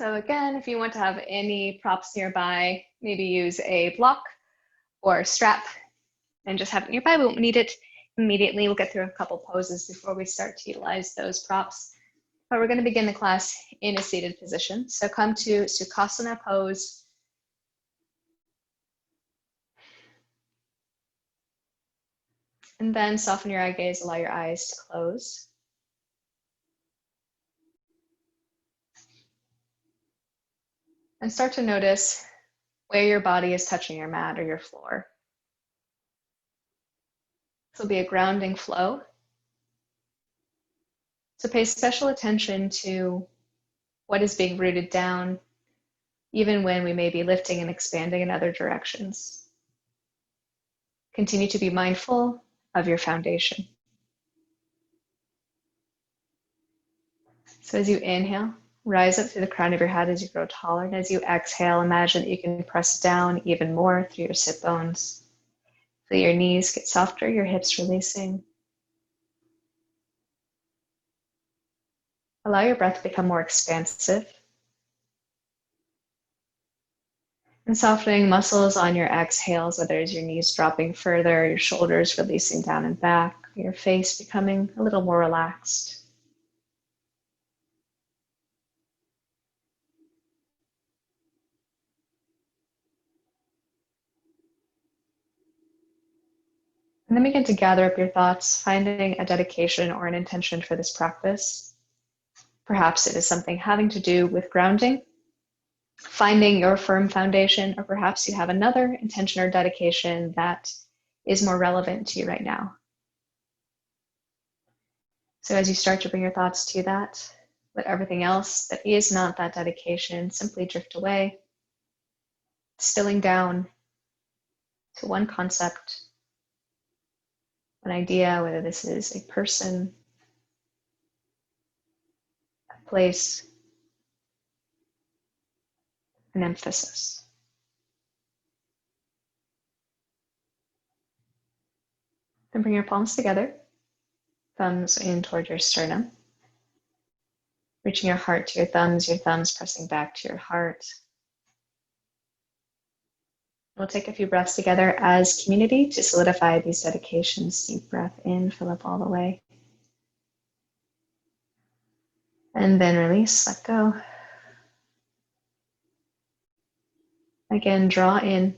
So again, if you want to have any props nearby, maybe use a block or a strap and just have it nearby. We won't need it immediately. We'll get through a couple poses before we start to utilize those props. But we're going to begin the class in a seated position. So come to Sugarcane pose. And then soften your eye gaze, allow your eyes to close. And start to notice where your body is touching your mat or your floor. This will be a grounding flow. So pay special attention to what is being rooted down, even when we may be lifting and expanding in other directions. Continue to be mindful of your foundation. So as you inhale, rise up through the crown of your head as you grow taller. And as you exhale, imagine that you can press down even more through your sit bones. Feel your knees get softer, your hips releasing. Allow your breath to become more expansive. And softening muscles on your exhales, whether it's your knees dropping further, your shoulders releasing down and back, your face becoming a little more relaxed. And then begin to gather up your thoughts, finding a dedication or an intention for this practice. Perhaps it is something having to do with grounding, finding your firm foundation, or perhaps you have another intention or dedication that is more relevant to you right now. So as you start to bring your thoughts to that, let everything else that is not that dedication simply drift away, distilling down to one concept, an idea, whether this is a person, a place, an emphasis. Then bring your palms together, thumbs in toward your sternum, reaching your heart to your thumbs pressing back to your heart. We'll take a few breaths together as community to solidify these dedications. Deep breath in, fill up all the way. And then release, let go. Again, draw in.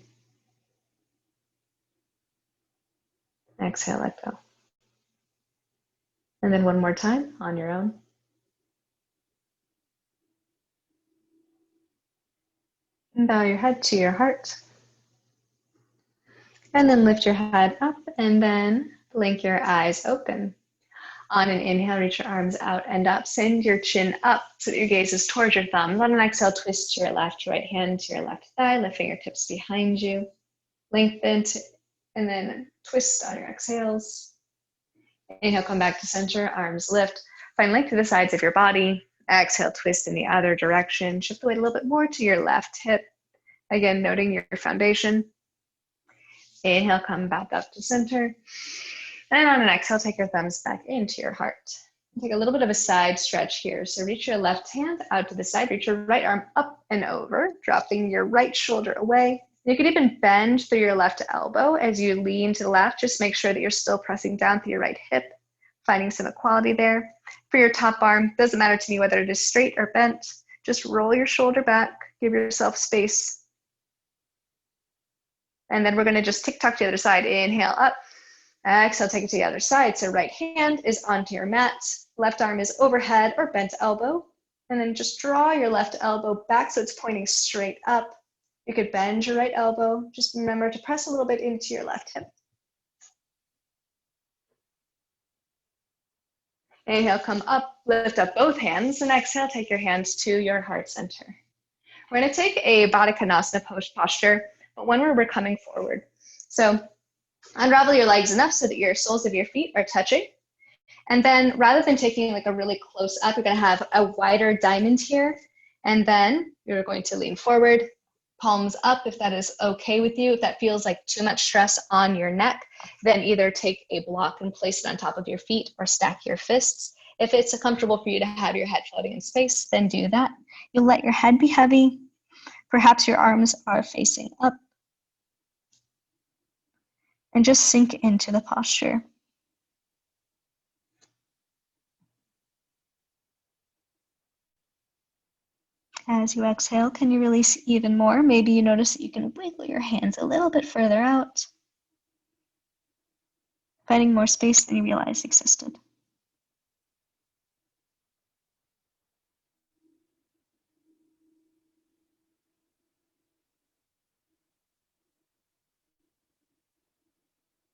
Exhale, let go. And then one more time on your own. And bow your head to your heart. And then lift your head up and then blink your eyes open. On an inhale, reach your arms out and up. Send your chin up so that your gaze is towards your thumbs. On an exhale, twist to your left, right hand to your left thigh. Lift fingertips behind you. Lengthen and then twist on your exhales. Inhale, come back to center, arms lift. Find length to the sides of your body. Exhale, twist in the other direction. Shift the weight a little bit more to your left hip. Again, noting your foundation. Inhale, come back up to center. And on an exhale, take your thumbs back into your heart. Take a little bit of a side stretch here. So reach your left hand out to the side, reach your right arm up and over, dropping your right shoulder away. You could even bend through your left elbow as you lean to the left. Just make sure that you're still pressing down through your right hip, finding some equality there. For your top arm, doesn't matter to me whether it is straight or bent. Just roll your shoulder back, give yourself space. And then we're going to just tick-tock to the other side. Inhale up. Exhale, take it to the other side. So right hand is onto your mat. Left arm is overhead or bent elbow. And then just draw your left elbow back so it's pointing straight up. You could bend your right elbow. Just remember to press a little bit into your left hip. Inhale, come up, lift up both hands. And exhale, take your hands to your heart center. We're going to take a Bodhichanasana posture, but one where we're coming forward. So unravel your legs enough so that your soles of your feet are touching. And then rather than taking like a really close up, you're going to have a wider diamond here. And then you're going to lean forward, palms up if that is okay with you. If that feels like too much stress on your neck, then either take a block and place it on top of your feet or stack your fists. If it's comfortable for you to have your head floating in space, then do that. You'll let your head be heavy. Perhaps your arms are facing up. And just sink into the posture. As you exhale, can you release even more? Maybe you notice that you can wiggle your hands a little bit further out, finding more space than you realized existed.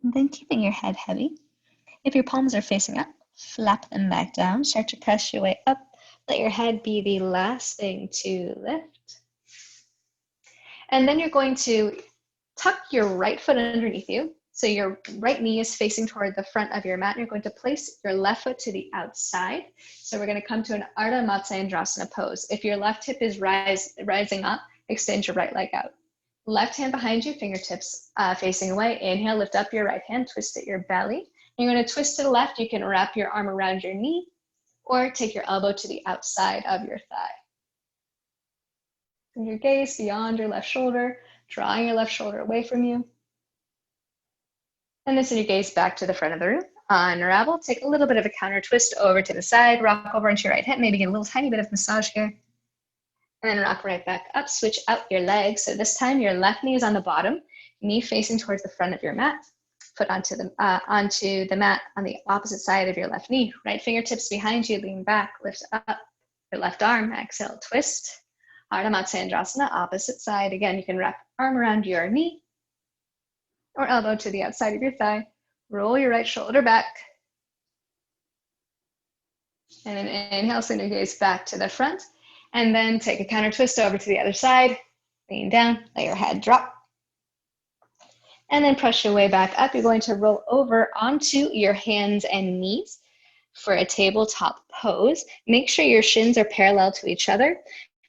And then keeping your head heavy. If your palms are facing up, flap them back down. Start to press your way up. Let your head be the last thing to lift. And then you're going to tuck your right foot underneath you. So your right knee is facing toward the front of your mat. You're going to place your left foot to the outside. So we're going to come to an Ardha Chandrasana pose. If your left hip is rising up, extend your right leg out. Left hand behind you, fingertips facing away. Inhale, lift up your right hand, twist at your belly. You're going to twist to the left. You can wrap your arm around your knee or take your elbow to the outside of your thigh. Send your gaze beyond your left shoulder, drawing your left shoulder away from you. And then send your gaze back to the front of the room. Unravel, take a little bit of a counter twist over to the side, rock over into your right hip, maybe get a little tiny bit of massage here. And then rock right back up, switch out your legs. So this time your left knee is on the bottom, knee facing towards the front of your mat. Foot onto the mat on the opposite side of your left knee. Right fingertips behind you, lean back, lift up your left arm, exhale, twist. Ardha Chandrasana, opposite side. Again, you can wrap arm around your knee or elbow to the outside of your thigh. Roll your right shoulder back. And then inhale, send your gaze back to the front. And then take a counter twist over to the other side. Lean down, let your head drop. And then press your way back up. You're going to roll over onto your hands and knees for a tabletop pose. Make sure your shins are parallel to each other.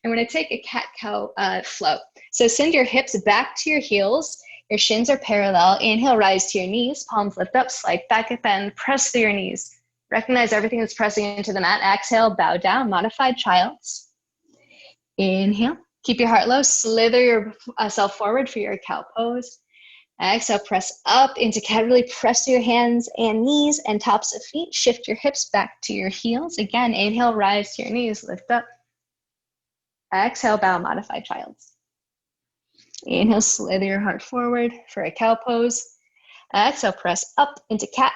And we're going to take a cat-cow flow. So send your hips back to your heels. Your shins are parallel. Inhale, rise to your knees. Palms lift up, slight back bend, press through your knees. Recognize everything that's pressing into the mat. Exhale, bow down, modified child's. Inhale, keep your heart low, slither yourself forward for your cow pose. Exhale, press up into cat, really press through your hands and knees and tops of feet. Shift your hips back to your heels. Again, inhale, rise to your knees, lift up. Exhale, bow, modified child's. Inhale, slither your heart forward for a cow pose. Exhale, press up into cat.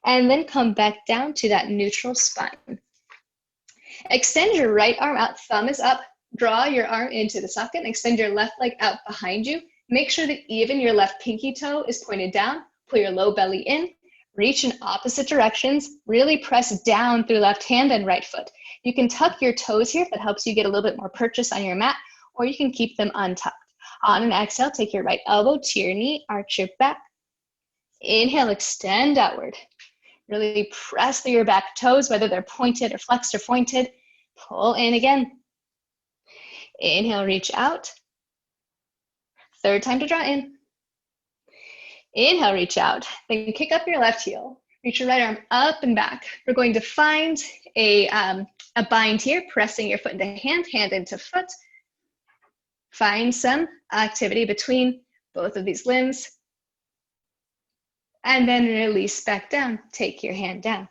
And then come back down to that neutral spine. Extend your right arm out, thumb is up. Draw your arm into the socket and extend your left leg out behind you. Make sure that even your left pinky toe is pointed down. Pull your low belly in. Reach in opposite directions. Really press down through left hand and right foot. You can tuck your toes here if that helps you get a little bit more purchase on your mat, or you can keep them untucked. On an exhale, take your right elbow to your knee, arch your back. Inhale, extend outward. Really press through your back toes, whether they're pointed or flexed or pointed. Pull in again. Inhale, reach out. Third time to draw in. Inhale, reach out. Then kick up your left heel. Reach your right arm up and back. We're going to find a bind here, pressing your foot into hand, hand into foot. Find some activity between both of these limbs. And then release back down. Take your hand down.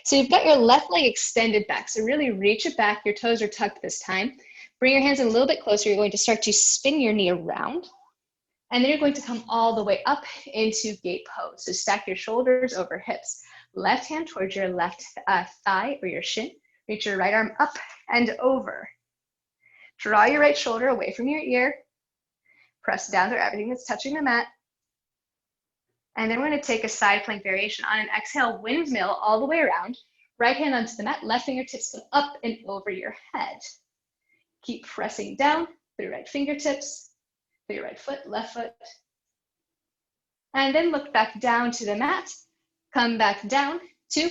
So you've got your left leg extended back. So really reach it back. Your toes are tucked this time. Bring your hands in a little bit closer. You're going to start to spin your knee around. And then you're going to come all the way up into gate pose. So stack your shoulders over hips. Left hand towards your left thigh or your shin. Reach your right arm up and over. Draw your right shoulder away from your ear. Press down through everything that's touching the mat. And then we're going to take a side plank variation. On an exhale, windmill all the way around. Right hand onto the mat, left fingertips go up and over your head. Keep pressing down through right fingertips, through your right foot, left foot. And then look back down to the mat. Come back down to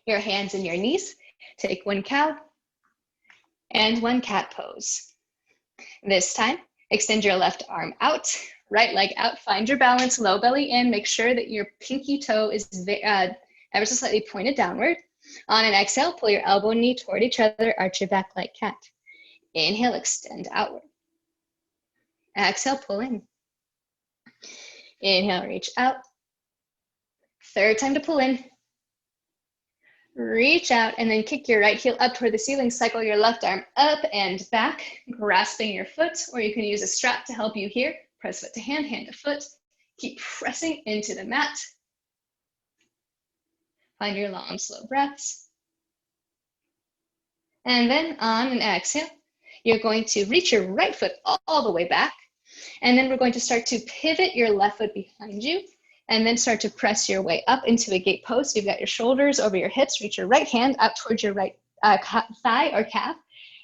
your hands and your knees. Take one cow and one cat pose. This time, extend your left arm out, right leg out, find your balance, low belly in, make sure that your pinky toe is ever so slightly pointed downward. On an exhale, pull your elbow and knee toward each other, arch your back like cat. Inhale, extend outward. Exhale, pull in. Inhale, reach out. Third time to pull in. Reach out and then kick your right heel up toward the ceiling. Cycle your left arm up and back, grasping your foot, or you can use a strap to help you here. Press foot to hand, hand to foot. Keep pressing into the mat. Find your long, slow breaths. And then on an exhale, you're going to reach your right foot all the way back. And then we're going to start to pivot your left foot behind you and then start to press your way up into a gate pose. So you've got your shoulders over your hips, reach your right hand up towards your right thigh or calf,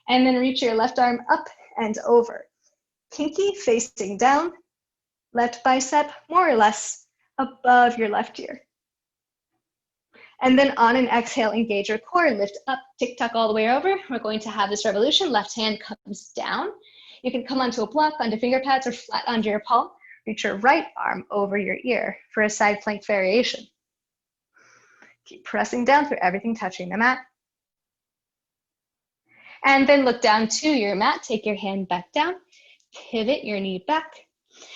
and then reach your left arm up and over. Pinky facing down, left bicep more or less above your left ear. And then on an exhale, engage your core, lift up, tick-tock all the way over. We're going to have this revolution. Left hand comes down. You can come onto a block, onto finger pads, or flat onto your palm. Reach your right arm over your ear for a side plank variation. Keep pressing down through everything touching the mat. And then look down to your mat. Take your hand back down. Pivot your knee back.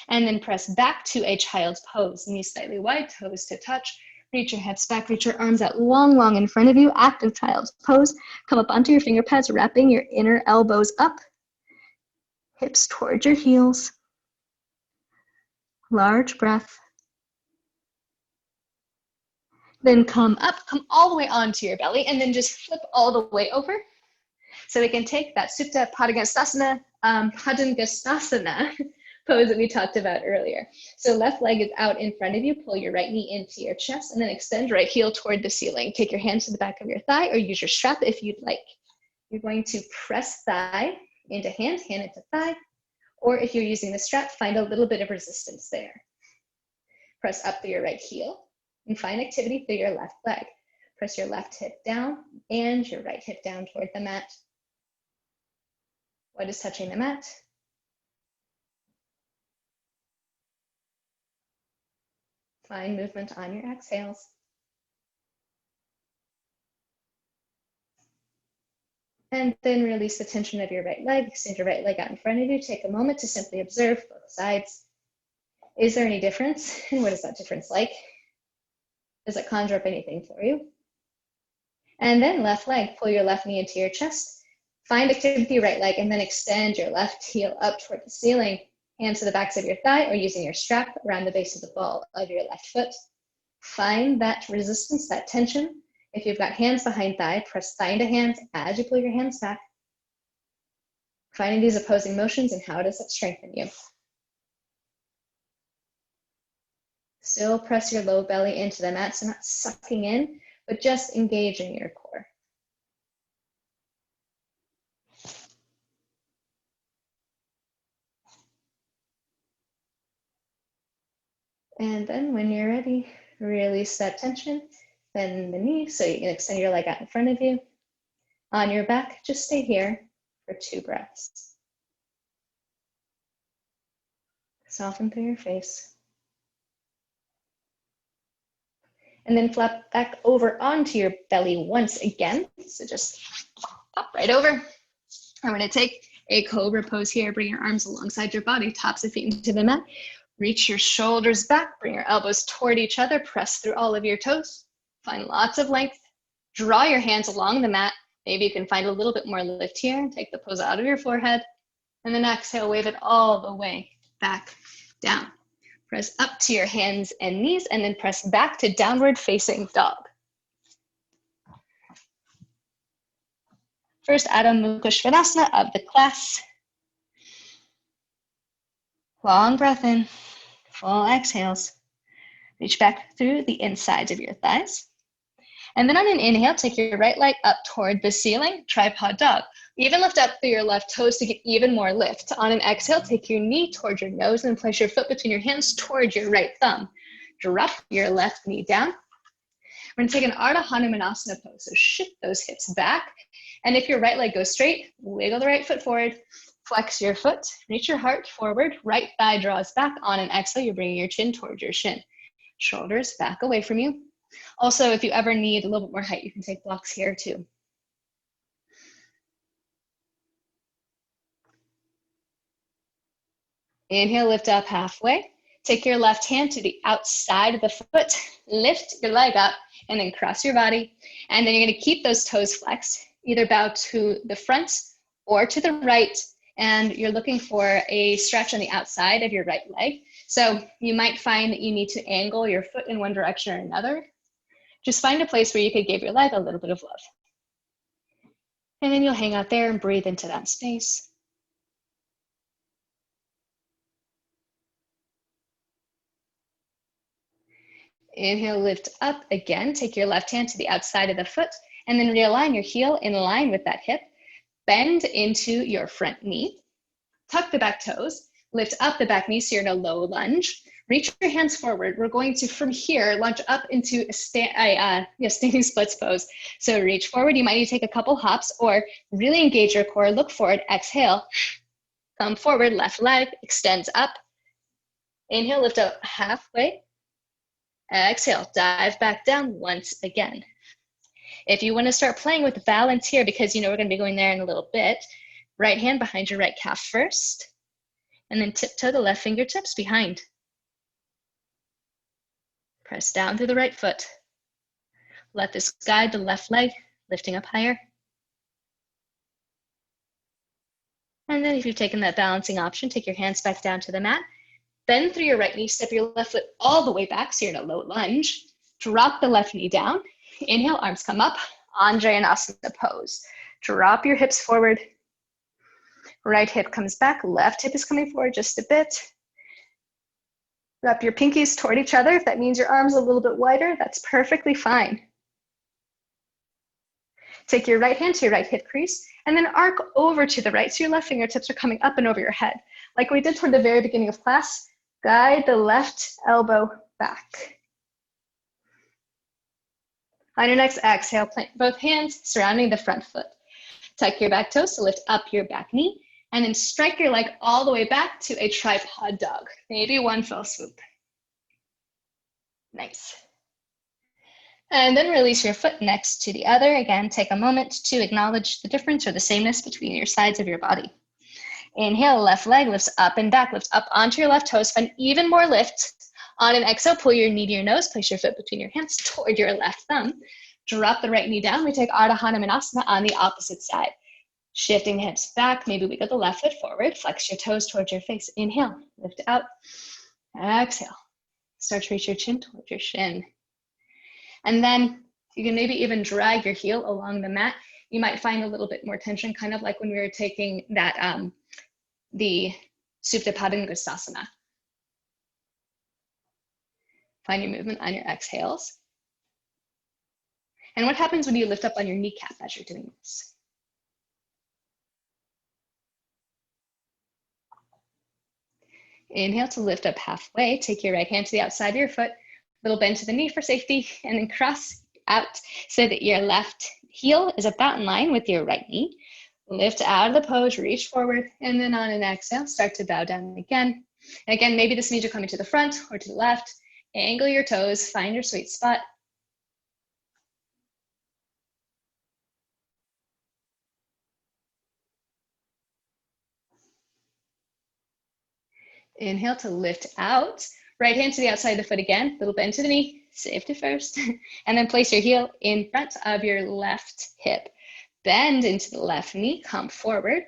And then press back to a child's pose. Knees slightly wide, toes to touch. Reach your hips back. Reach your arms out long, long in front of you. Active child's pose. Come up onto your finger pads, wrapping your inner elbows up. Hips towards your heels. Large breath. Then come up, come all the way onto your belly, and then just flip all the way over. So we can take that Supta Bodhichanasana, Bodhichanasana pose that we talked about earlier. So left leg is out in front of you, pull your right knee into your chest, and then extend right heel toward the ceiling. Take your hands to the back of your thigh, or use your strap if you'd like. You're going to press thigh into hand, hand into thigh, or if you're using the strap, find a little bit of resistance there. Press up through your right heel and find activity through your left leg. Press your left hip down and your right hip down toward the mat. What is touching the mat? Find movement on your exhales. And then release the tension of your right leg. Extend your right leg out in front of you. Take a moment to simply observe both sides. Is there any difference? And what is that difference like? Does it conjure up anything for you? And then left leg, pull your left knee into your chest. Find activity with your right leg and then extend your left heel up toward the ceiling. Hands to the backs of your thigh or using your strap around the base of the ball of your left foot. Find that resistance, that tension. If you've got hands behind thigh, press thigh into hands as you pull your hands back. Finding these opposing motions and how does that strengthen you? Still press your low belly into the mat, so not sucking in, but just engaging your core. And then when you're ready, release that tension. Bend the knee so you can extend your leg out in front of you. On your back, just stay here for 2 breaths. Soften through your face. And then flap back over onto your belly once again. So just pop right over. I'm going to take a Cobra Pose here. Bring your arms alongside your body, tops of feet into the mat. Reach your shoulders back. Bring your elbows toward each other. Press through all of your toes. Find lots of length. Draw your hands along the mat. Maybe you can find a little bit more lift here. Take the pose out of your forehead. And then exhale, wave it all the way back down. Press up to your hands and knees, and then press back to downward facing dog. First, Adho Mukha Svanasana of the class. Long breath in, full exhales. Reach back through the insides of your thighs. And then on an inhale, take your right leg up toward the ceiling, tripod dog. Even lift up through your left toes to get even more lift. On an exhale, take your knee toward your nose and place your foot between your hands toward your right thumb. Drop your left knee down. We're gonna take an Ardha Hanumanasana Pose. So shift those hips back. And if your right leg goes straight, wiggle the right foot forward, flex your foot, reach your heart forward, right thigh draws back. On an exhale, you're bringing your chin towards your shin. Shoulders back away from you. Also, if you ever need a little bit more height, you can take blocks here too. Inhale, lift up halfway. Take your left hand to the outside of the foot, lift your leg up, and then cross your body. And then you're gonna keep those toes flexed, either bow to the front or to the right, and you're looking for a stretch on the outside of your right leg. So you might find that you need to angle your foot in one direction or another. Just find a place where you could give your leg a little bit of love. And then you'll hang out there and breathe into that space. Inhale, lift up again. Take your left hand to the outside of the foot and then realign your heel in line with that hip. Bend into your front knee. Tuck the back toes. Lift up the back knee so you're in a low lunge. Reach your hands forward. We're going to, from here, lunge up into a standing splits pose. So reach forward. You might need to take a couple hops or really engage your core. Look forward. Exhale. Come forward. Left leg extends up. Inhale, lift up halfway. Exhale, dive back down once again. If you want to start playing with balance here, because you know we're going to be going there in a little bit, right hand behind your right calf first, and then tiptoe the left fingertips behind. Press down through the right foot. Let this guide the left leg, lifting up higher. And then if you've taken that balancing option, take your hands back down to the mat. Bend through your right knee, step your left foot all the way back so you're in a low lunge. Drop the left knee down. Inhale, arms come up. Untitled Pose. Drop your hips forward. Right hip comes back. Left hip is coming forward just a bit. Wrap your pinkies toward each other. If that means your arms a little bit wider, that's perfectly fine. Take your right hand to your right hip crease and then arc over to the right so your left fingertips are coming up and over your head. Like we did toward the very beginning of class, guide the left elbow back. On your next exhale, plant both hands surrounding the front foot. Tuck your back toes to lift up your back knee, and then strike your leg all the way back to a tripod dog. Maybe one fell swoop. Nice. And then release your foot next to the other. Again, take a moment to acknowledge the difference or the sameness between your sides of your body. Inhale, left leg lifts up and back, lifts up onto your left toes, find even more lift. On an exhale, pull your knee to your nose, place your foot between your hands toward your left thumb. Drop the right knee down. We take Ardha Hanumanasana on the opposite side. Shifting the hips back, maybe we go the left foot forward, flex your toes towards your face. Inhale, lift out, exhale. Start to reach your chin towards your shin. And then you can maybe even drag your heel along the mat. You might find a little bit more tension, kind of like when we were taking that, the Supta Padangusthasana. Find your movement on your exhales. And what happens when you lift up on your kneecap as you're doing this? Inhale to lift up halfway. Take your right hand to the outside of your foot, little bend to the knee for safety, and then cross out so that your left heel is about in line with your right knee. Lift out of the pose, reach forward, and then on an exhale, start to bow down again. And again, maybe this means you're coming to the front or to the left. Angle your toes, find your sweet spot. Inhale to lift out. Right hand to the outside of the foot again, little bend to the knee, safety first. And then place your heel in front of your left hip. Bend into the left knee, come forward.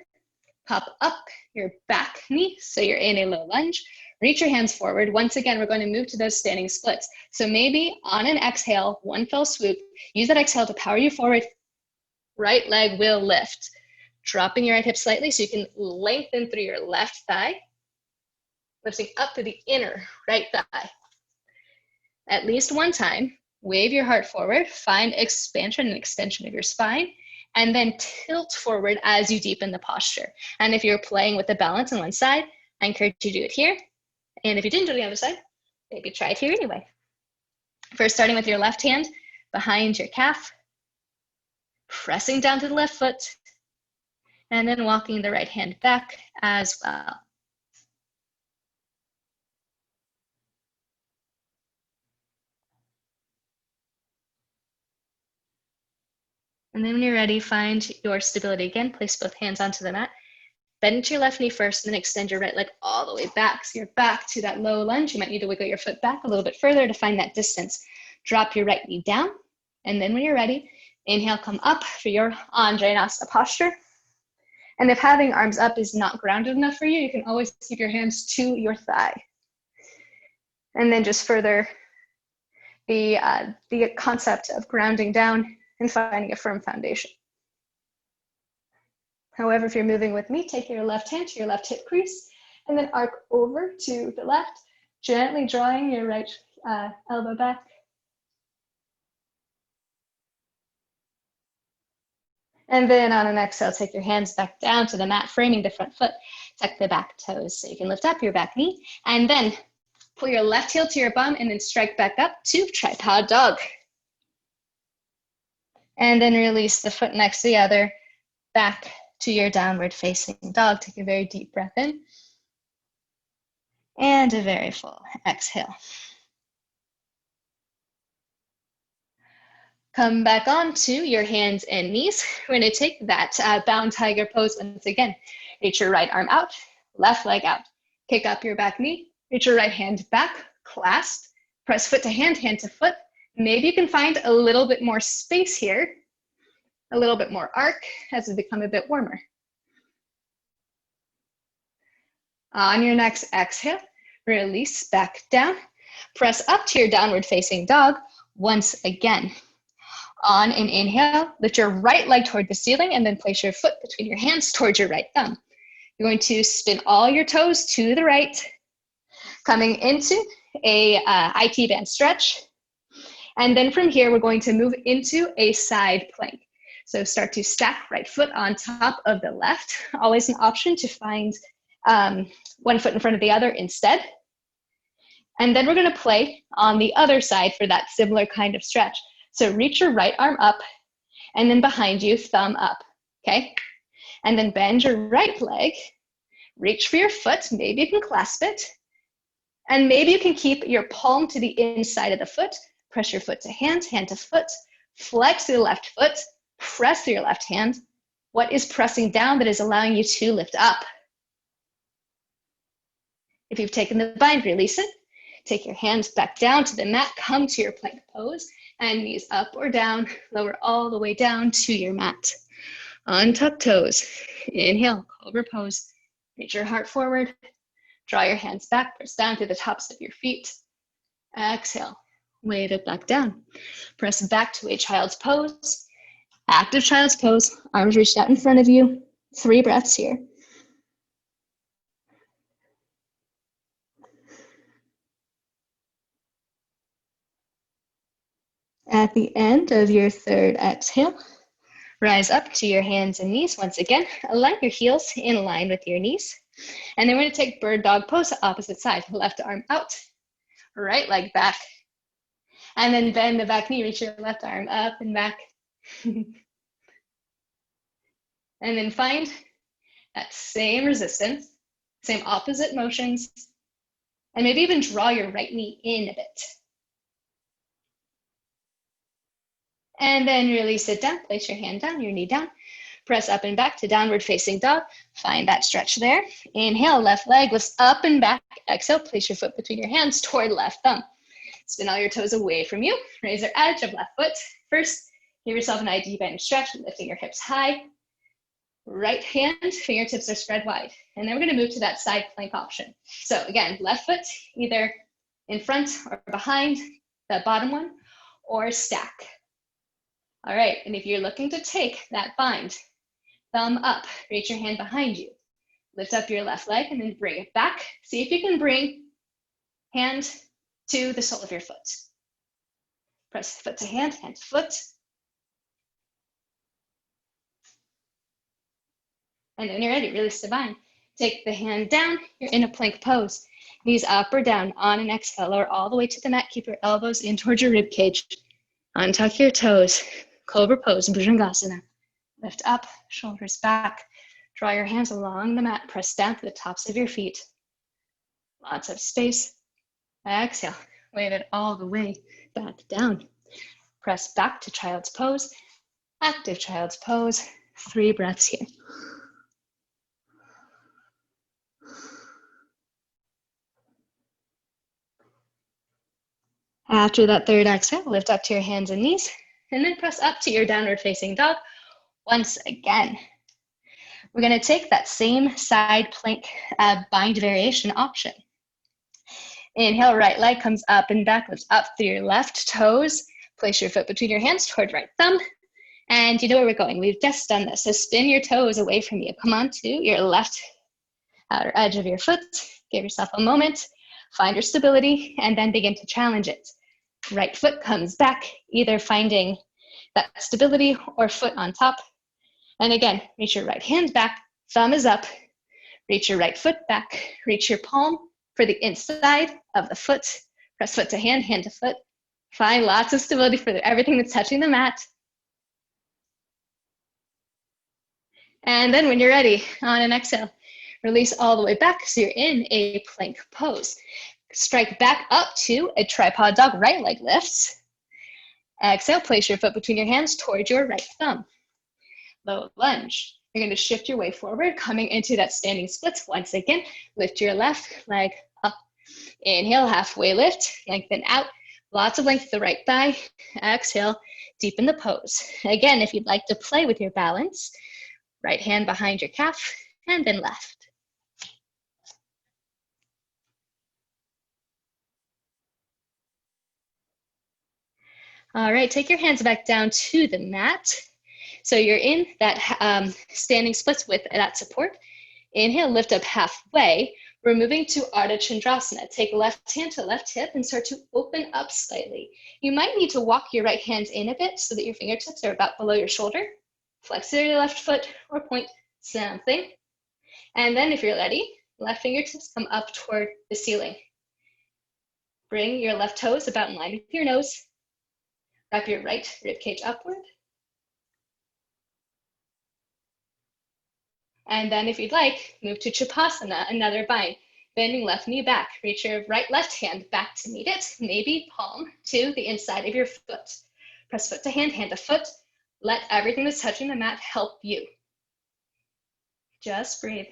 Pop up your back knee so you're in a low lunge. Reach your hands forward. Once again, we're going to move to those standing splits. So maybe on an exhale, one fell swoop, use that exhale to power you forward. Right leg will lift. Dropping your right hip slightly so you can lengthen through your left thigh. Lifting up to the inner right thigh. At least one time, wave your heart forward, find expansion and extension of your spine, and then tilt forward as you deepen the posture. And if you're playing with the balance on one side, I encourage you to do it here. And if you didn't do it on the other side, maybe try it here anyway. First, starting with your left hand behind your calf, pressing down to the left foot, and then walking the right hand back as well. And then when you're ready, find your stability again. Place both hands onto the mat. Bend into your left knee first, and then extend your right leg all the way back. So you're back to that low lunge. You might need to wiggle your foot back a little bit further to find that distance. Drop your right knee down. And then when you're ready, inhale, come up for your Untitled posture. And if having arms up is not grounded enough for you, you can always keep your hands to your thigh. And then just further the concept of grounding down and finding a firm foundation. However, if you're moving with me, take your left hand to your left hip crease and then arc over to the left, gently drawing your right elbow back. And then on an exhale, take your hands back down to the mat, framing the front foot. Tuck the back toes so you can lift up your back knee. And then pull your left heel to your bum and then strike back up to tripod dog. And then release the foot next to the other, back to your downward facing dog. Take a very deep breath in. And a very full exhale. Come back onto your hands and knees. We're going to take that bound tiger pose once again. Reach your right arm out, left leg out. Kick up your back knee. Reach your right hand back, clasp. Press foot to hand, hand to foot. Maybe you can find a little bit more space here, a little bit more arc as we become a bit warmer. On your next exhale, release back down. Press up to your downward facing dog once again. On an inhale, lift your right leg toward the ceiling and then place your foot between your hands towards your right thumb. You're going to spin all your toes to the right, coming into a IT band stretch. And then from here, we're going to move into a side plank. So start to stack right foot on top of the left. Always an option to find one foot in front of the other instead. And then we're going to play on the other side for that similar kind of stretch. So reach your right arm up and then behind you, thumb up, okay? And then bend your right leg, reach for your foot, maybe you can clasp it, and maybe you can keep your palm to the inside of the foot, press your foot to hand, hand to foot, flex the left foot, press through your left hand. What is pressing down that is allowing you to lift up? If you've taken the bind, release it. Take your hands back down to the mat, come to your plank pose, and knees up or down, lower all the way down to your mat. Untuck toes, inhale, Cobra Pose. Reach your heart forward, draw your hands back, press down to the tops of your feet. Exhale, weight it back down. Press back to a child's pose. Active child's pose, arms reached out in front of you. 3 breaths here. At the end of your 3rd exhale, rise up to your hands and knees once again. Align your heels in line with your knees. And then we're going to take bird dog pose, opposite side. Left arm out, right leg back. And then bend the back knee, reach your left arm up and back. And then find that same resistance, same opposite motions. And maybe even draw your right knee in a bit. And then release it down, place your hand down, your knee down. Press up and back to downward facing dog. Find that stretch there. Inhale, left leg lifts up and back. Exhale, place your foot between your hands toward left thumb. Spin all your toes away from you. Raise your edge of left foot. First, give yourself an ID bend stretch, lifting your hips high. Right hand, fingertips are spread wide. And then we're gonna move to that side plank option. So again, left foot either in front or behind that bottom one, or stack. All right, and if you're looking to take that bind, thumb up, reach your hand behind you. Lift up your left leg and then bring it back. See if you can bring hand to the sole of your foot. Press foot to hand, hand to foot. And when you're ready, release the bind. Take the hand down, you're in a plank pose. Knees up or down, on an exhale, lower all the way to the mat. Keep your elbows in towards your rib cage. Untuck your toes. Cobra Pose, Bodhichanasana. Lift up, shoulders back. Draw your hands along the mat. Press down to the tops of your feet. Lots of space. Exhale. Weight it all the way back down. Press back to child's pose. Active child's pose. 3 breaths here. After that third exhale, lift up to your hands and knees, and then press up to your downward facing dog once again. We're going to take that same side plank bind variation option. Inhale, right leg comes up and back, lift up through your left toes. Place your foot between your hands toward right thumb. And you know where we're going. We've just done this. So spin your toes away from you. Come on to your left outer edge of your foot. Give yourself a moment. Find your stability and then begin to challenge it. Right foot comes back, either finding that stability or foot on top. And again, reach your right hand back, thumb is up. Reach your right foot back. Reach your palm for the inside of the foot. Press foot to hand, hand to foot. Find lots of stability for everything that's touching the mat. And then when you're ready, on an exhale, release all the way back so you're in a plank pose. Strike back up to a tripod dog, right leg lifts. Exhale, place your foot between your hands towards your right thumb. Low lunge. You're going to shift your way forward, coming into that standing splits. Once again, lift your left leg up. Inhale, halfway lift, lengthen out. Lots of length to the right thigh. Exhale, deepen the pose. Again, if you'd like to play with your balance, right hand behind your calf, and then left. All right, take your hands back down to the mat. So you're in that standing splits with that support. Inhale, lift up halfway. We're moving to Ardha Chandrasana. Take left hand to left hip and start to open up slightly. You might need to walk your right hands in a bit so that your fingertips are about below your shoulder. Flex your left foot or point something. And then if you're ready, left fingertips come up toward the ceiling. Bring your left toes about in line with your nose. Wrap your right ribcage upward. And then if you'd like, move to Chapasana, another bind. Bending left knee back. Reach your right left hand back to meet it. Maybe palm to the inside of your foot. Press foot to hand, hand to foot. Let everything that's touching the mat help you. Just breathe.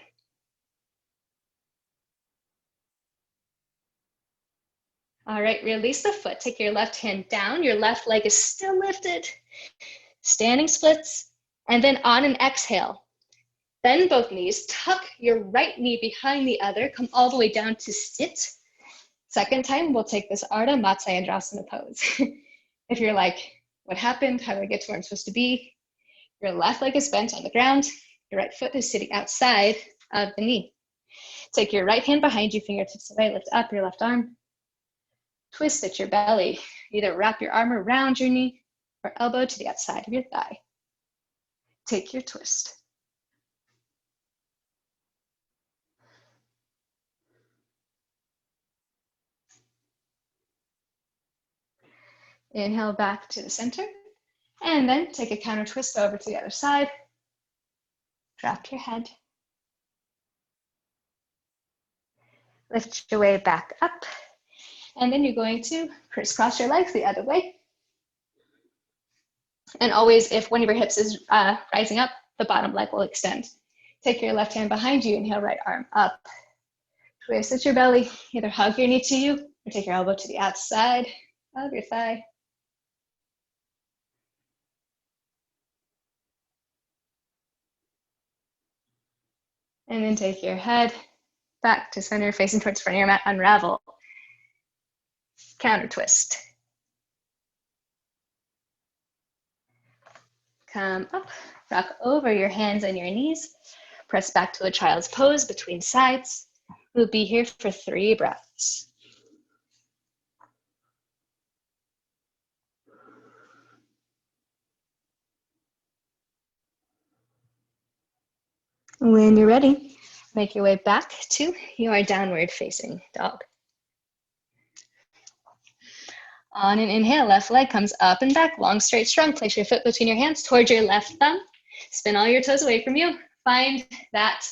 All right, release the foot. Take your left hand down. Your left leg is still lifted. Standing splits. And then on an exhale, bend both knees. Tuck your right knee behind the other. Come all the way down to sit. Second time, we'll take this Ardha Chandrasana pose. If you're like, what happened? How do I get to where I'm supposed to be? Your left leg is bent on the ground. Your right foot is sitting outside of the knee. Take your right hand behind you, fingertips away. Lift up your left arm. Twist at your belly. Either wrap your arm around your knee or elbow to the outside of your thigh. Take your twist. Inhale back to the center. And then take a counter twist over to the other side. Drop your head. Lift your way back up. And then you're going to crisscross your legs the other way. And always, if one of your hips is rising up, the bottom leg will extend. Take your left hand behind you, inhale, right arm up. Twist at your belly, either hug your knee to you or take your elbow to the outside of your thigh. And then take your head back to center, facing towards front of your mat, unravel. Counter twist. Come up, rock over your hands and your knees. Press back to a child's pose between sides. We'll be here for 3 breaths. When you're ready, make your way back to your downward facing dog. On an inhale, left leg comes up and back, long, straight, strong. Place your foot between your hands towards your left thumb. Spin all your toes away from you. Find that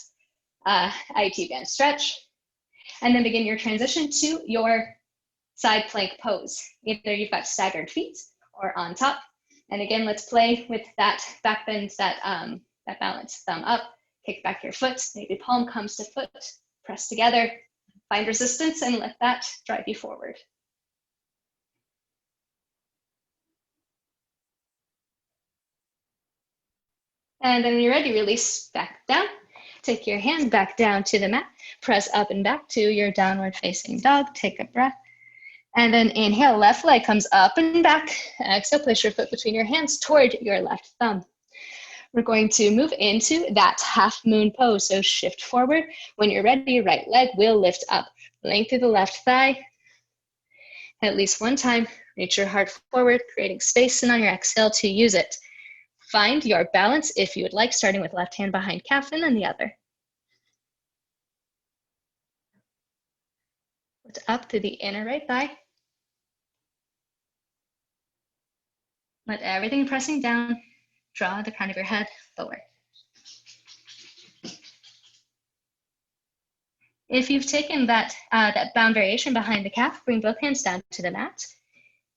IT band stretch. And then begin your transition to your side plank pose. Either you've got staggered feet or on top. And again, let's play with that back bend, that balance. Thumb up, kick back your foot, maybe palm comes to foot, press together, find resistance and let that drive you forward. And then when you're ready, release back down. Take your hand back down to the mat, press up and back to your downward facing dog. Take a breath. And then inhale, left leg comes up and back. Exhale, place your foot between your hands toward your left thumb. We're going to move into that half moon pose. So shift forward. When you're ready, right leg will lift up. Length through the left thigh. At least one time, reach your heart forward, creating space, and on your exhale to use it. Find your balance if you would like, starting with left hand behind calf and then the other. Lift up through the inner right thigh. Let everything pressing down, draw the crown of your head forward. If you've taken that bound variation behind the calf, bring both hands down to the mat.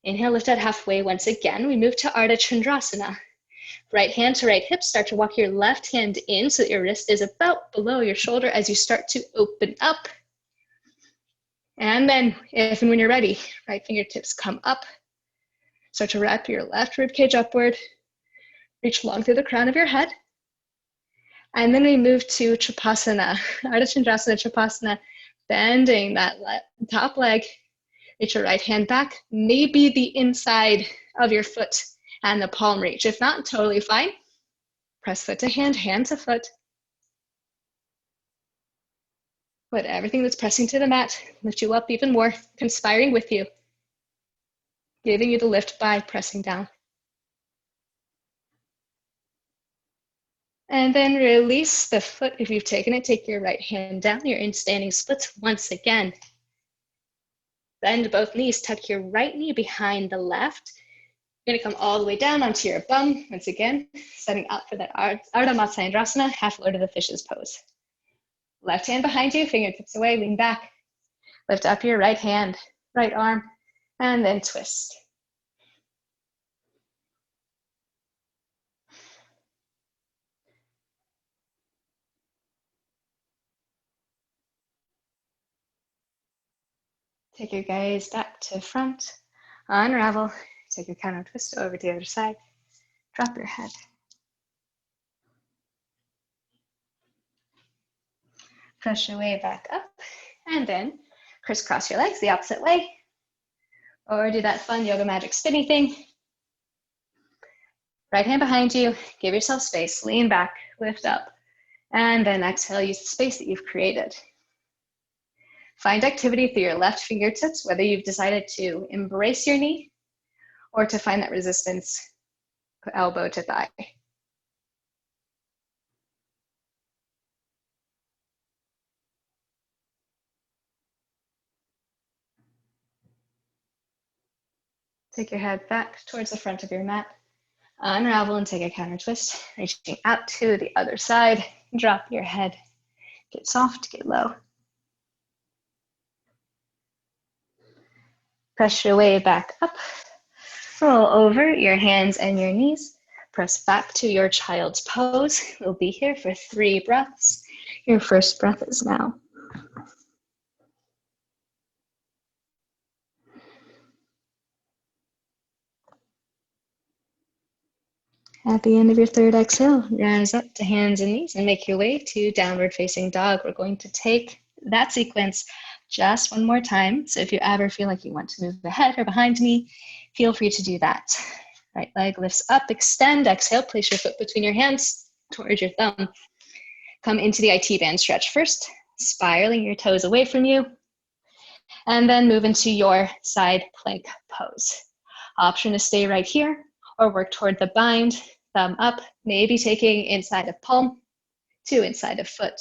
Inhale, lift out halfway once again. We move to Ardha Chandrasana. Right hand to right hip, start to walk your left hand in so that your wrist is about below your shoulder as you start to open up. And then if and when you're ready, right fingertips come up. Start to wrap your left rib cage upward. Reach long through the crown of your head. And then we move to Chapasana, Ardha Chandrasana, Chapasana, bending that top leg. Reach your right hand back, maybe the inside of your foot and the palm reach. If not, totally fine. Press foot to hand, hand to foot. Let everything that's pressing to the mat lift you up even more, conspiring with you, giving you the lift by pressing down. And then release the foot. If you've taken it, take your right hand down. You're in standing splits once again. Bend both knees, tuck your right knee behind the left. You're gonna come all the way down onto your bum. Once again, setting up for that Ardha Chandrasana, half Lord of the Fishes pose. Left hand behind you, fingertips away, lean back. Lift up your right hand, right arm, and then twist. Take your gaze back to front, unravel, take your counter twist over to the other side, drop your head. Press your way back up, and then crisscross your legs the opposite way, or do that fun yoga magic spinny thing. Right hand behind you, give yourself space, lean back, lift up, and then exhale, use the space that you've created. Find activity through your left fingertips, whether you've decided to embrace your knee or to find that resistance, elbow to thigh. Take your head back towards the front of your mat. Unravel and take a counter twist, reaching out to the other side. Drop your head. Get soft, get low. Press your way back up. Roll over your hands and your knees. Press back to your child's pose. We'll be here for 3 breaths. Your first breath is now. At the end of your 3rd exhale, rise up to hands and knees and make your way to downward facing dog. We're going to take that sequence just one more time. So if you ever feel like you want to move ahead or behind me, feel free to do that. Right leg lifts up, extend, exhale, place your foot between your hands towards your thumb. Come into the IT band stretch first, spiraling your toes away from you, and then move into your side plank pose. Option to stay right here or work toward the bind, thumb up, maybe taking inside of palm to inside of foot.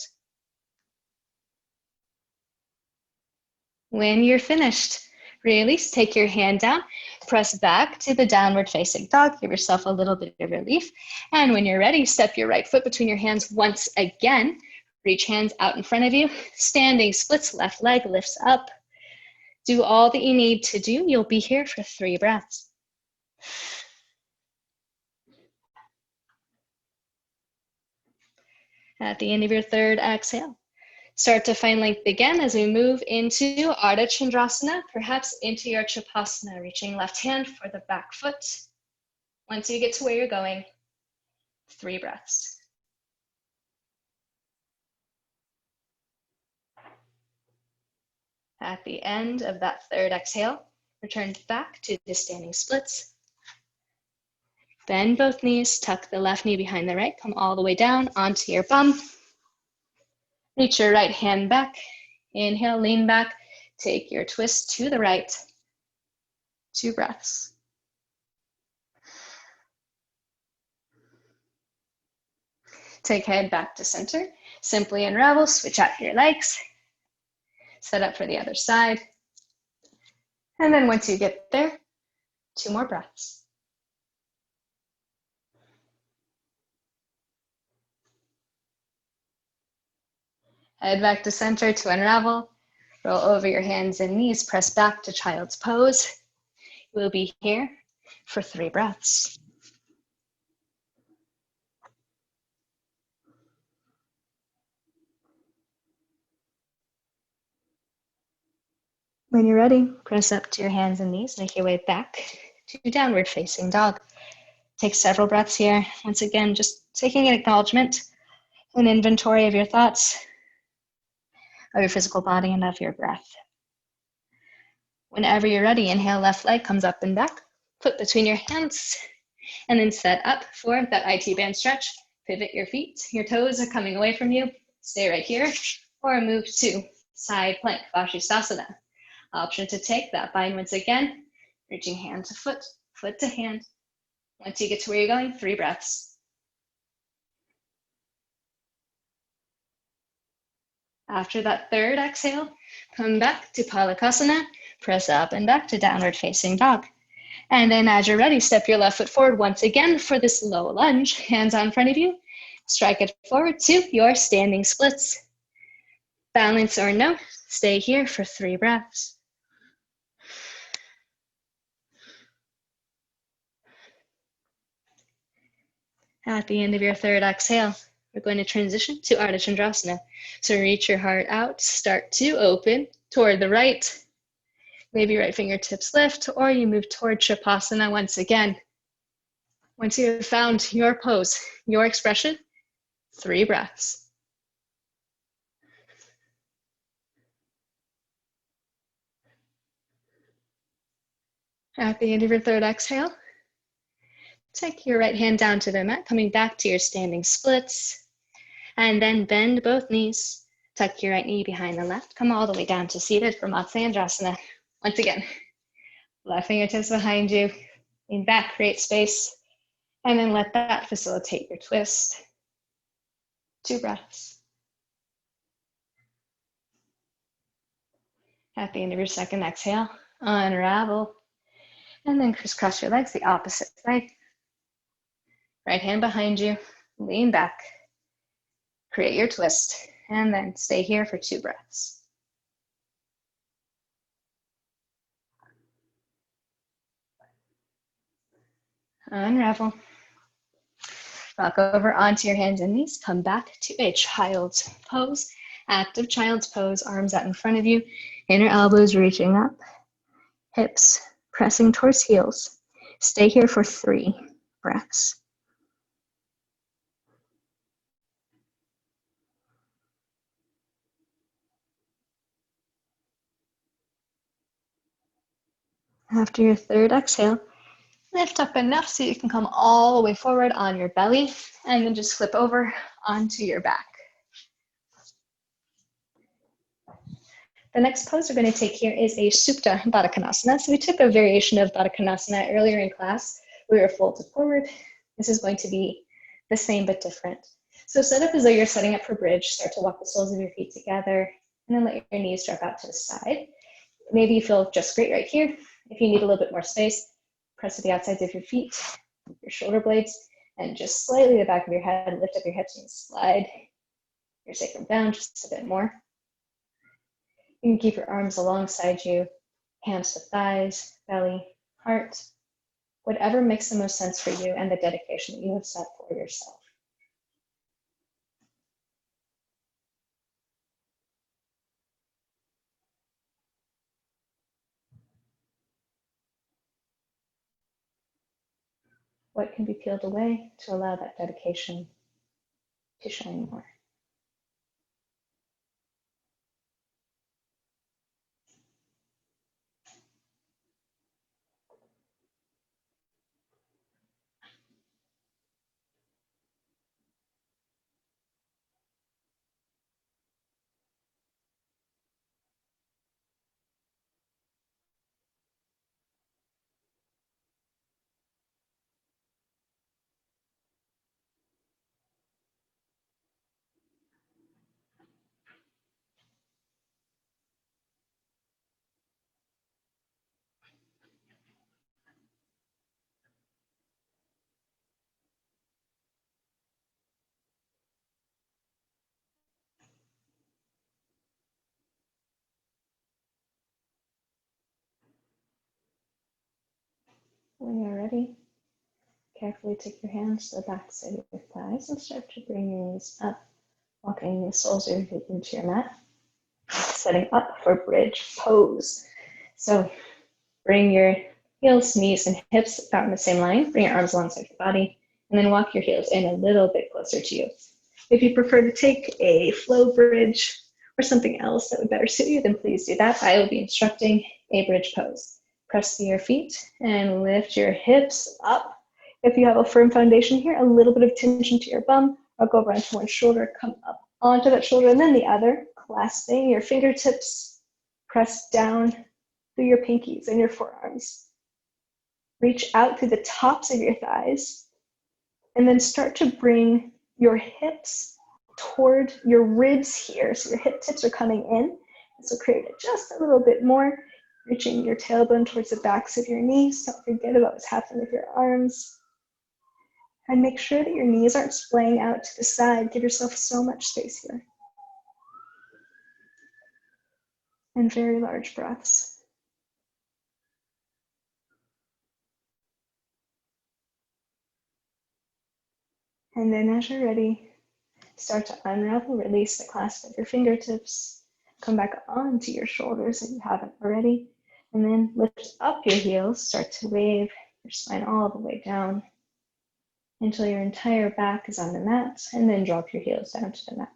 When you're finished, release, take your hand down, press back to the downward facing dog, give yourself a little bit of relief. And when you're ready, step your right foot between your hands once again. Reach hands out in front of you, standing splits, left leg lifts up. Do all that you need to do. You'll be here for 3 breaths. At the end of your third exhale, start to find length again as we move into Ardha Chandrasana, perhaps into your Chapasana, reaching left hand for the back foot. Once you get to where you're going, 3 breaths. At the end of that third exhale, return back to the standing splits. Bend both knees, tuck the left knee behind the right, come all the way down onto your bum. Reach your right hand back. Inhale, lean back. Take your twist to the right. 2 breaths. Take head back to center. Simply unravel, switch out your legs. Set up for the other side. And then once you get there, 2 more breaths. Head back to center to unravel. Roll over your hands and knees, press back to child's pose. We'll be here for 3 breaths. When you're ready, press up to your hands and knees, make your way back to downward facing dog. Take several breaths here. Once again, just taking an acknowledgement, an inventory of your thoughts, of your physical body, and of your breath. Whenever you're ready, inhale, left leg comes up and back, foot between your hands, and then set up for that IT band stretch. Pivot your feet, your toes are coming away from you. Stay right here, or move to side plank, vasistasana. Option to take that bind once again, reaching hand to foot, foot to hand. Once you get to where you're going, 3 breaths. After that third exhale, come back to Bodhichanasana, press up and back to downward facing dog. And then as you're ready, step your left foot forward once again for this low lunge, hands on front of you. Strike it forward to your standing splits. Balance or no, stay here for 3 breaths. At the end of your third exhale, we're going to transition to Ardha Chandrasana. So reach your heart out, start to open toward the right. Maybe right fingertips lift, or you move toward Chapasana once again. Once you have found your pose, your expression, 3 breaths. At the end of your third exhale, take your right hand down to the mat, coming back to your standing splits. And then bend both knees. Tuck your right knee behind the left. Come all the way down to seated for Matsyendrasana. Once again, left fingertips behind you. Lean back, create space. And then let that facilitate your twist. 2 breaths. At the end of your second exhale, unravel. And then crisscross your legs the opposite way. Right hand behind you. Lean back. Create your twist, and then stay here for 2 breaths. Unravel. Rock over onto your hands and knees. Come back to a child's pose. Active child's pose, arms out in front of you. Inner elbows reaching up. Hips pressing towards heels. Stay here for 3 breaths. After your third exhale, lift up enough so you can come all the way forward on your belly, and then just flip over onto your back. The next pose we're going to take here is a Supta Bodhichanasana. So we took a variation of Bodhichanasana earlier in class. We were folded forward. This is going to be the same but different. So set up as though you're setting up for bridge. Start to walk the soles of your feet together, and then let your knees drop out to the side. Maybe you feel just great right here. If you need a little bit more space, press to the outsides of your feet, your shoulder blades, and just slightly the back of your head. Lift up your hips and slide your sacrum down just a bit more. You can keep your arms alongside you, hands to thighs, belly, heart, whatever makes the most sense for you and the dedication that you have set for yourself. what can be peeled away to allow that dedication to shine more. When you're ready, carefully take your hands to the back side of your thighs and start to bring your knees up, walking the soles of your feet into your mat, setting up for bridge pose. So bring your heels, knees, and hips about in the same line. Bring your arms alongside your body, and then walk your heels in a little bit closer to you. If you prefer to take a flow bridge or something else that would better suit you, then please do that. I will be instructing a bridge pose. Press through your feet and lift your hips up. If you have a firm foundation here, a little bit of tension to your bum. I'll go over onto one shoulder, come up onto that shoulder, and then the other, clasping your fingertips, press down through your pinkies and your forearms. Reach out through the tops of your thighs, and then start to bring your hips toward your ribs here. So your hip tips are coming in. So create it just a little bit more, reaching your tailbone towards the backs of your knees. Don't forget about what's happening with your arms. And make sure that your knees aren't splaying out to the side. Give yourself so much space here. And very large breaths. And then as you're ready, start to unravel, release the clasp of your fingertips. Come back onto your shoulders if you haven't already. And then lift up your heels, start to wave your spine all the way down until your entire back is on the mat, and then drop your heels down to the mat.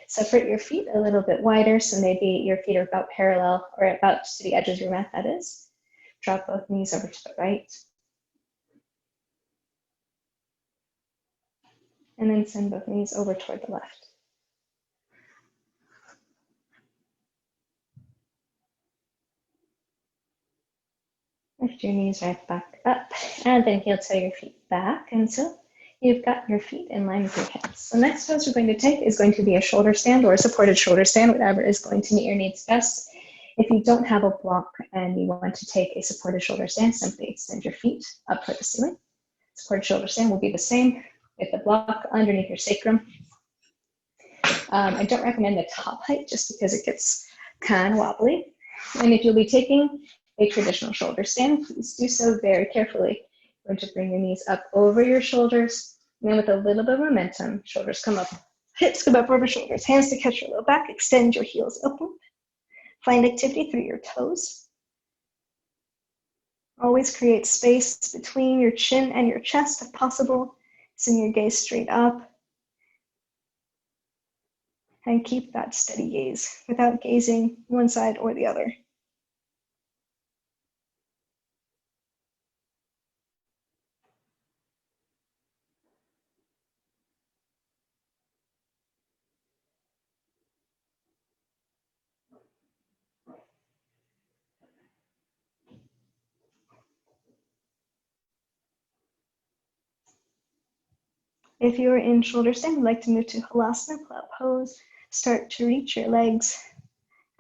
Separate your feet a little bit wider, so maybe your feet are about parallel or about to the edges of your mat, that is. Drop both knees over to the right. And then send both knees over toward the left. Lift your knees right back up, and then heel toe your feet back until you've got your feet in line with your hips. The next pose we're going to take is going to be a shoulder stand or a supported shoulder stand, whatever is going to meet your needs best. If you don't have a block and you want to take a supported shoulder stand, simply extend your feet up toward the ceiling. Supported shoulder stand will be the same with the block underneath your sacrum. I don't recommend the top height just because it gets kind of wobbly. And if you'll be taking a traditional shoulder stand, please do so very carefully. You're going to bring your knees up over your shoulders, and then with a little bit of momentum, shoulders come up, hips come up over shoulders, hands to catch your low back, extend your heels upward. Find activity through your toes. Always create space between your chin and your chest if possible. Send your gaze straight up. And keep that steady gaze without gazing one side or the other. If you're in shoulder stand, you'd like to move to Hanumanasana Pose. Start to reach your legs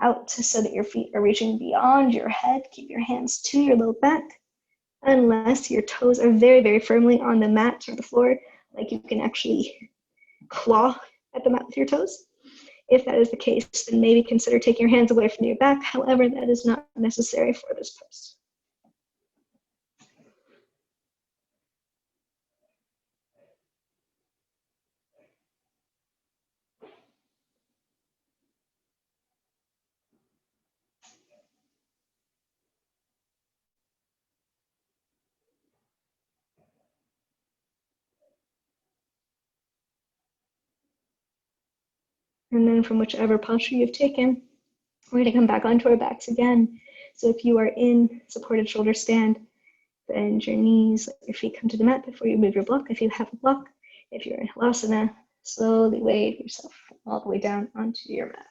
out so that your feet are reaching beyond your head. Keep your hands to your low back, unless your toes are very, very firmly on the mat or the floor, like you can actually claw at the mat with your toes. If that is the case, then maybe consider taking your hands away from your back. However, that is not necessary for this pose. And then from whichever posture you've taken, we're going to come back onto our backs again. So if you are in supported shoulder stand, bend your knees, let your feet come to the mat before you move your block. If you have a block, if you're in Shavasana, slowly weight yourself all the way down onto your mat.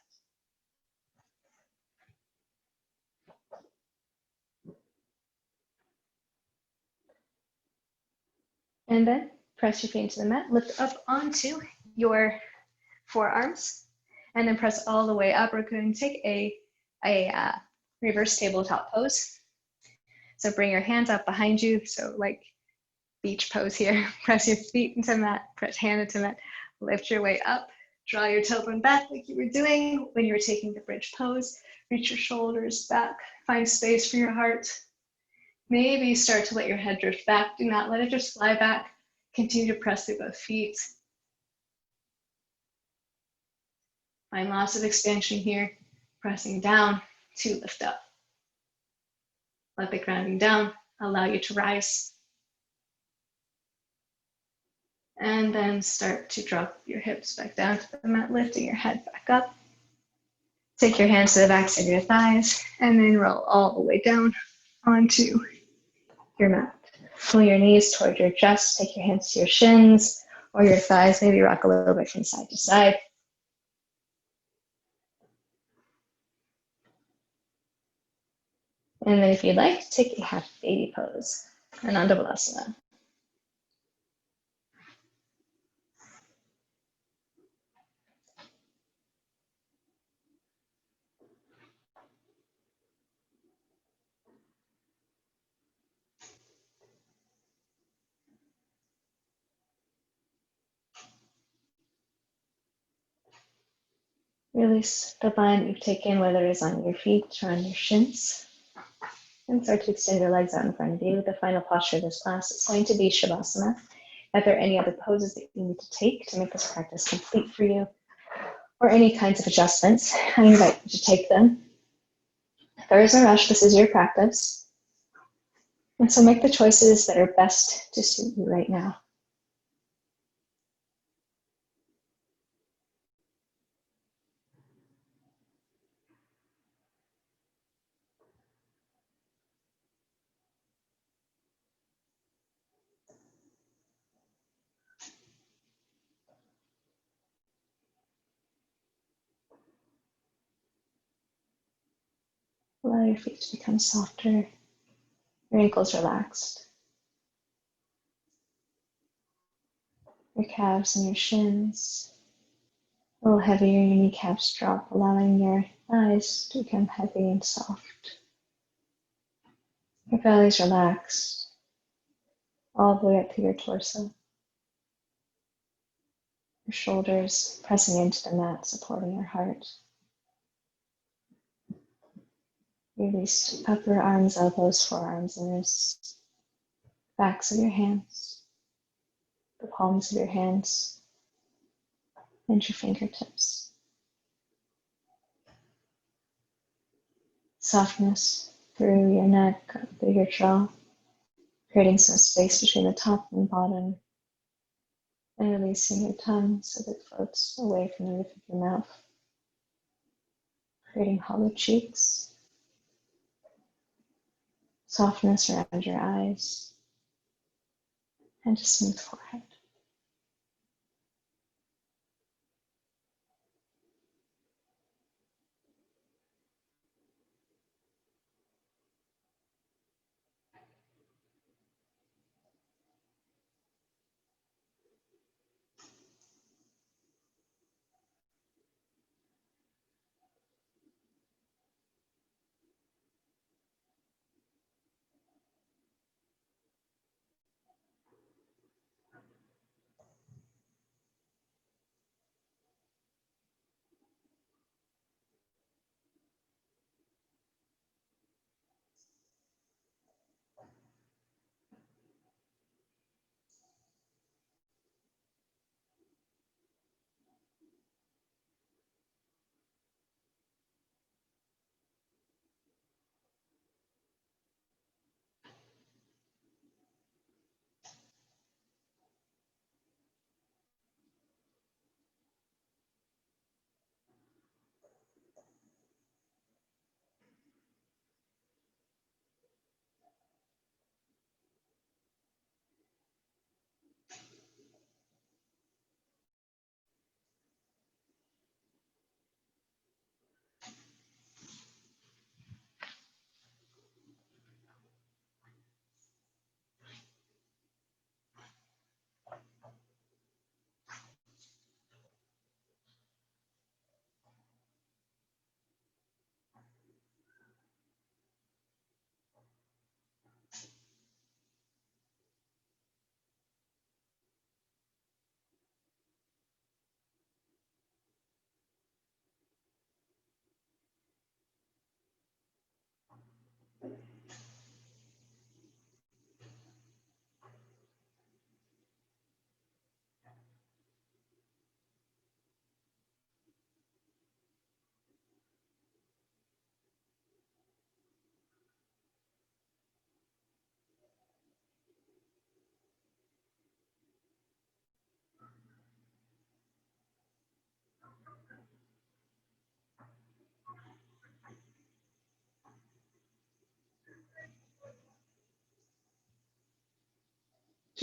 And then press your feet into the mat, lift up onto your forearms, and then press all the way up. We're going to take a reverse tabletop pose. So bring your hands up behind you. So like beach pose here. Press your feet into the mat, press hand into the mat, lift your way up, draw your tailbone back like you were doing when you were taking the bridge pose. Reach your shoulders back, find space for your heart. Maybe start to let your head drift back. Do not let it just fly back. Continue to press through both feet. Find lots of expansion here, pressing down to lift up. Let the grounding down allow you to rise. And then start to drop your hips back down to the mat, lifting your head back up. Take your hands to the backs of your thighs, and then roll all the way down onto your mat. Pull your knees toward your chest, take your hands to your shins or your thighs, maybe rock a little bit from side to side. And then if you'd like, take a half baby pose, Untitled. Release the bind you've taken, whether it's on your feet or on your shins. And start to extend your legs out in front of you. The final posture of this class is going to be Shavasana. If there are any other poses that you need to take to make this practice complete for you, or any kinds of adjustments, I invite you to take them. There is no rush, this is your practice. And so make the choices that are best to suit you right now. Allow your feet to become softer, your ankles relaxed, your calves and your shins a little heavier, your kneecaps drop, allowing your thighs to become heavy and soft. Your belly's relaxed, all the way up to your torso. Your shoulders pressing into the mat, supporting your heart. Release upper arms, elbows, forearms, and wrists. Backs of your hands, the palms of your hands, and your fingertips. Softness through your neck, through your jaw, creating some space between the top and bottom, and releasing your tongue so that it floats away from the roof of your mouth, creating hollow cheeks, softness around your eyes, and a smooth forehead.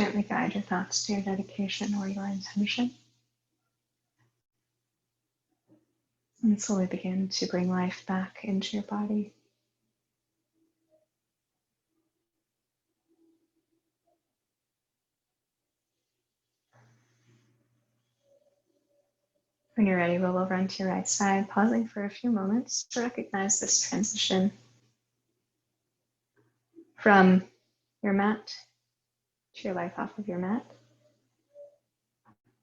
Gently guide your thoughts to your dedication or your intention. And slowly begin to bring life back into your body. When you're ready, roll over onto your right side, pausing for a few moments to recognize this transition from your mat to your life off of your mat,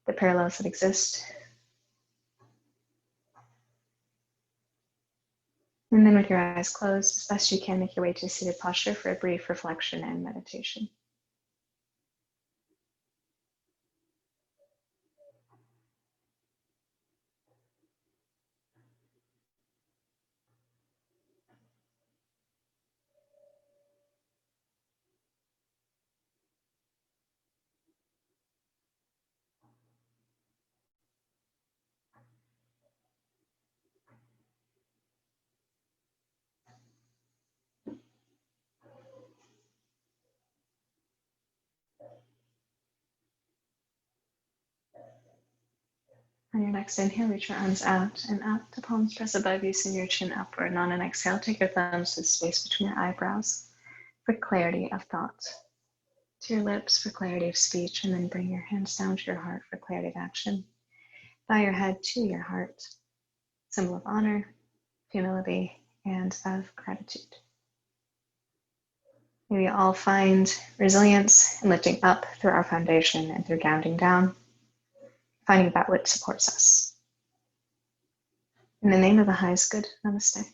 the parallels that exist. And then with your eyes closed, as best you can, make your way to a seated posture for a brief reflection and meditation. On your next inhale, reach your arms out and up. The palms press above you, send your chin upward. And on an exhale, take your thumbs to the space between your eyebrows for clarity of thought. To your lips for clarity of speech, and then bring your hands down to your heart for clarity of action. Bow your head to your heart, symbol of honor, humility, and of gratitude. May we all find resilience in lifting up through our foundation and through grounding down, finding that which supports us. In the name of the highest good, namaste.